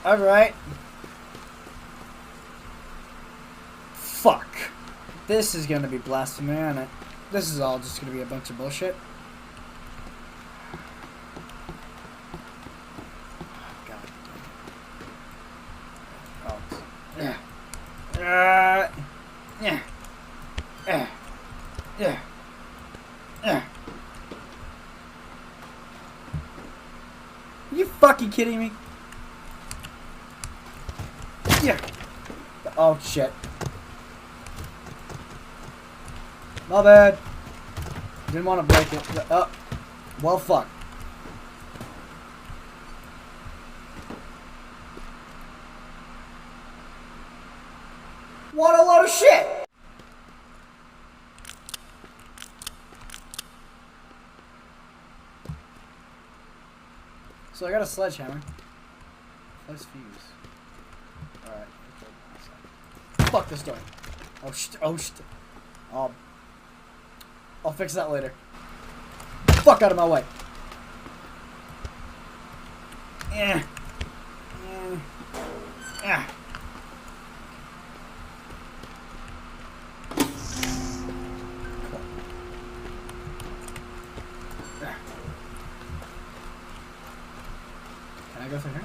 Alright. Fuck. This is gonna be blasphemy, isn't it? This is all just gonna be a bunch of bullshit. God. Oh. Yeah. Yeah. Yeah. Yeah. Yeah. Are you fucking kidding me? Yeah. Oh shit. My bad. Didn't want to break it. Oh. Well, fuck. What a load of shit! So I got a sledgehammer. Let's fuse. Alright. Fuck this door. Oh shit. Oh shit. Oh. I'll fix that later. Fuck out of my way. Yeah. Yeah. Can I go through here?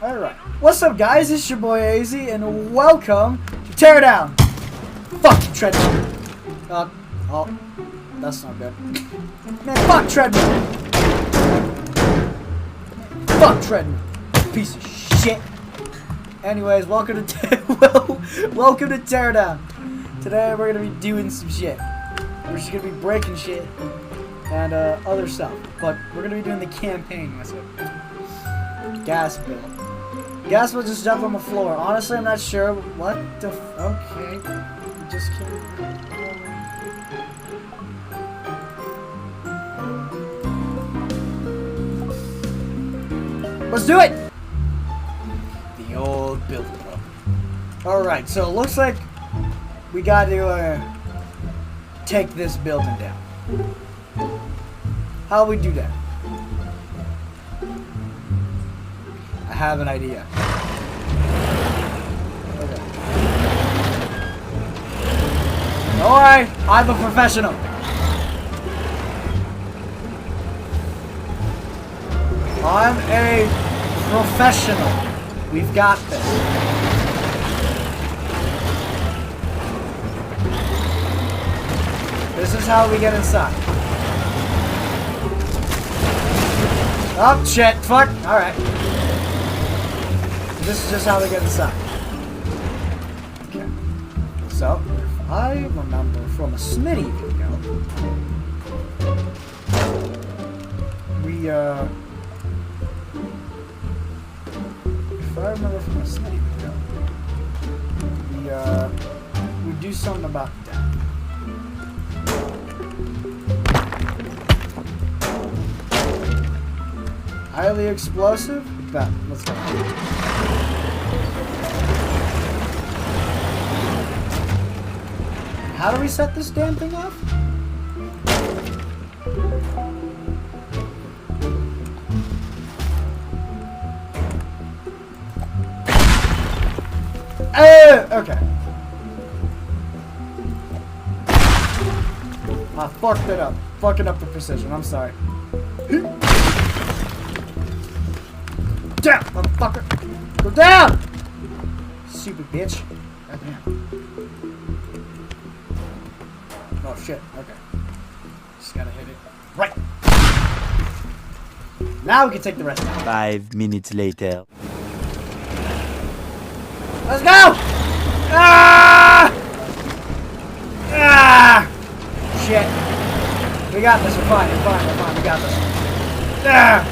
Alright. What's up, guys? It's your boy AZ, and welcome to Teardown! Fuck treadmill. Oh. That's not good. Man, fuck treadmill! Fuck treadmill! Piece of shit! Anyways, welcome to Teardown! Today we're gonna be doing some shit. We're just gonna be breaking shit and other stuff. But we're gonna be doing the campaign. That's it. Gas bill. Gas bill just jumped on the floor. Honestly, I'm not sure what the okay. We just can't. Let's do it! The old building up. Alright, so it looks like we got to take this building down. How we do that? I have an idea. Okay. Alright, I'm a professional. I'm a professional. We've got this. This is how we get inside. Oh, shit. Fuck. Alright. This is just how we get inside. Okay. So, if I remember from a Smitty video, if I remember from a Smitty video, we do something about that. Highly explosive? Bet. Let's go. How do we set this damn thing off? Okay. I fucked it up. Fucking up the precision. I'm sorry. Down, motherfucker! Go down! Stupid bitch. Goddamn. Oh shit. Okay. Just gotta hit it. Right! Now we can take the rest out. 5 minutes later. Let's go! Ah! Ah! Shit. We got this. We're fine. We're fine. We're fine. We got this. Ah!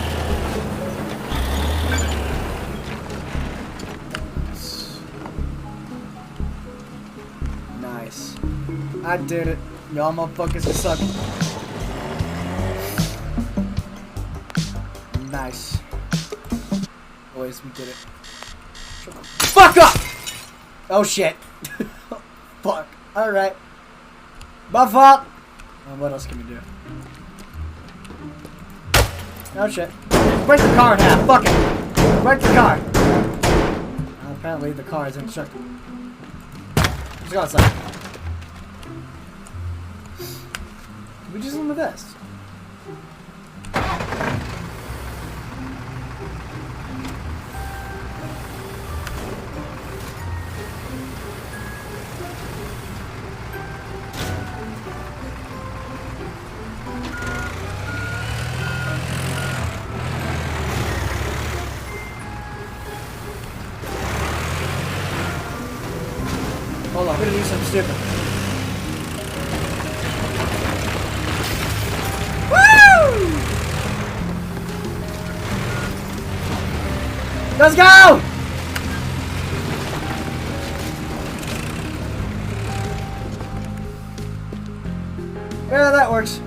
Nice. I did it. Y'all motherfuckers are sucking. Nice. Boys, we did it. Fuck up! Oh shit. Fuck. Alright. My fault. What else can we do? Oh shit. Break the car in half. Fuck it. Break the car. Apparently the car is indestructible. Let's go outside. Can we do something with this? Hold on, I'm gonna do something stupid. Woo! Let's go! Yeah, that works.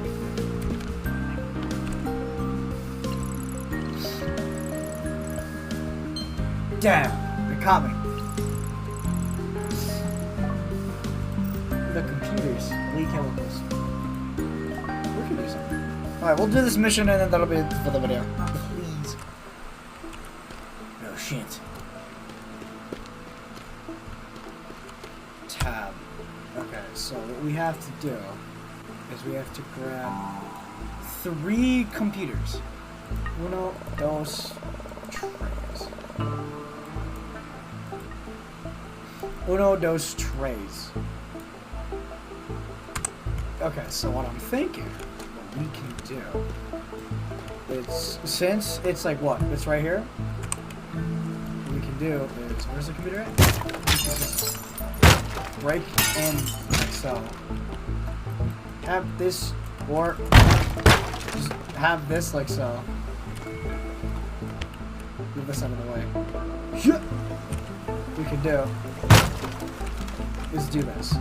Damn, they caught me. The computers leak chemicals. We can do something. Alright, we'll do this mission and then that'll be it for the video. Please. No shit. Tab. Okay, so what we have to do is we have to grab 3 computers. Uno, dos, tres. Uno, dos, tres. Okay, so what I'm thinking, what we can do, is, since it's like what? It's right here? What we can do is, where's the computer at? Just break in like so. Have this, or just have this like so. Move this out of the way. What we can do is do this.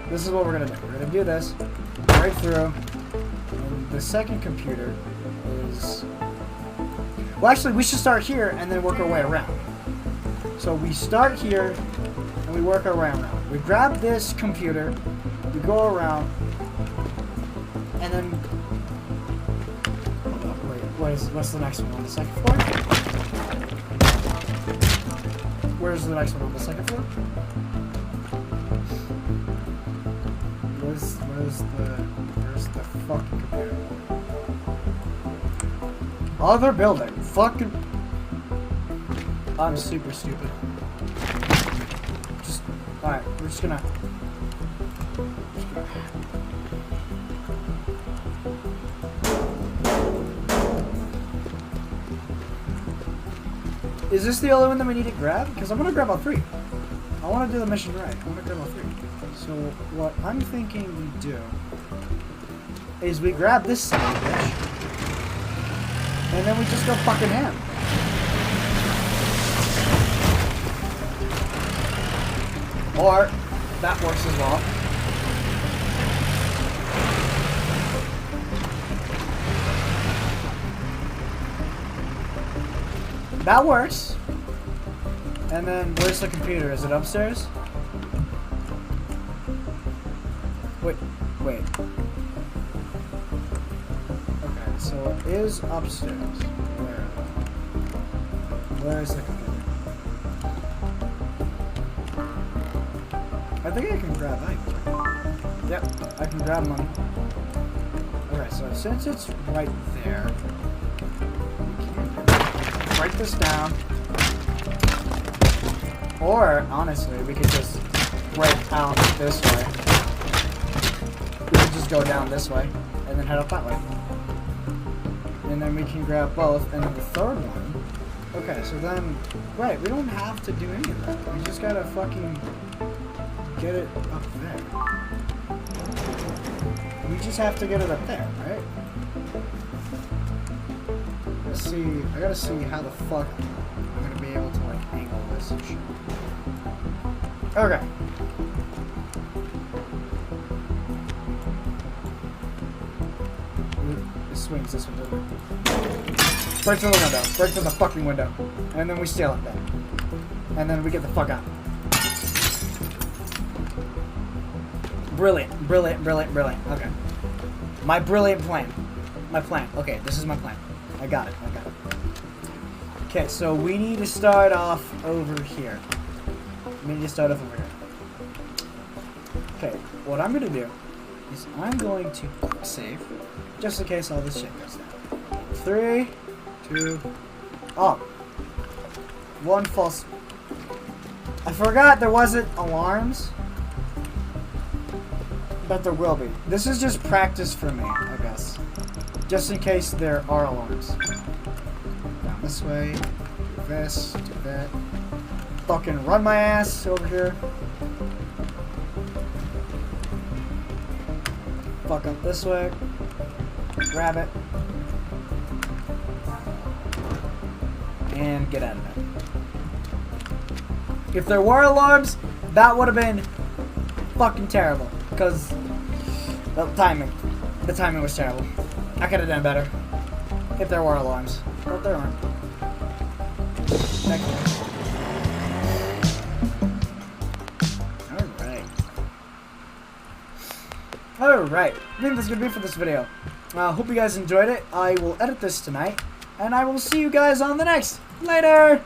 This is what we're gonna do. We're gonna do this right through. And the second computer is... Well, actually, we should start here and then work our way around. So we start here and we work our way around. We grab this computer, we go around, and then... Hold on, wait, what's the next one on the second floor? Where's the next one on the second floor? Where's the fucking computer? Other building. Fucking... I'm super stupid. Just... Alright, we're just gonna... Is this the only one that we need to grab? Because I want to grab all 3. I want to do the mission right. I want to grab all 3. So what I'm thinking we do is we grab this son of a bitch, and then we just go fucking ham. Or that works as well. That works. And then where's the computer? Is it upstairs? Wait. Okay, so it is upstairs. Where is the computer? I think I can grab that. Yep, I can grab one. Okay, so since it's right there, we can write this down. Or, honestly, we could just break out this way. We could just go down this way, and then head up that way. And then we can grab both, and then the third one. Okay, so then, right, we don't have to do any of that. We just gotta fucking get it up there. We just have to get it up there, right? Let's see, I gotta see how the fuck I'm gonna be able to, like, angle this and shit. Okay. It swings this one, doesn't it? Break through the window. Break through the fucking window. And then we steal it then. And then we get the fuck out. Brilliant. Brilliant, brilliant, brilliant. Okay. My brilliant plan. My plan. Okay, this is my plan. I got it. I got it. Okay, so we need to start off over here. We need to start off over here. Okay, what I'm gonna do is I'm going to quick save, just in case all this shit goes down. 3, 2, oh. 1 false. I forgot there wasn't alarms, but there will be. This is just practice for me, I guess. Just in case there are alarms. Down this way, do this, do that. Fucking run my ass over here. Fuck up this way. Grab it. And get out of there. If there were alarms, that would have been fucking terrible. Because the timing was terrible. I could have done better if there were alarms. But there aren't. Next one. Alright, I think that's gonna be it for this video. Hope you guys enjoyed it. I will edit this tonight, and I will see you guys on the next. Later!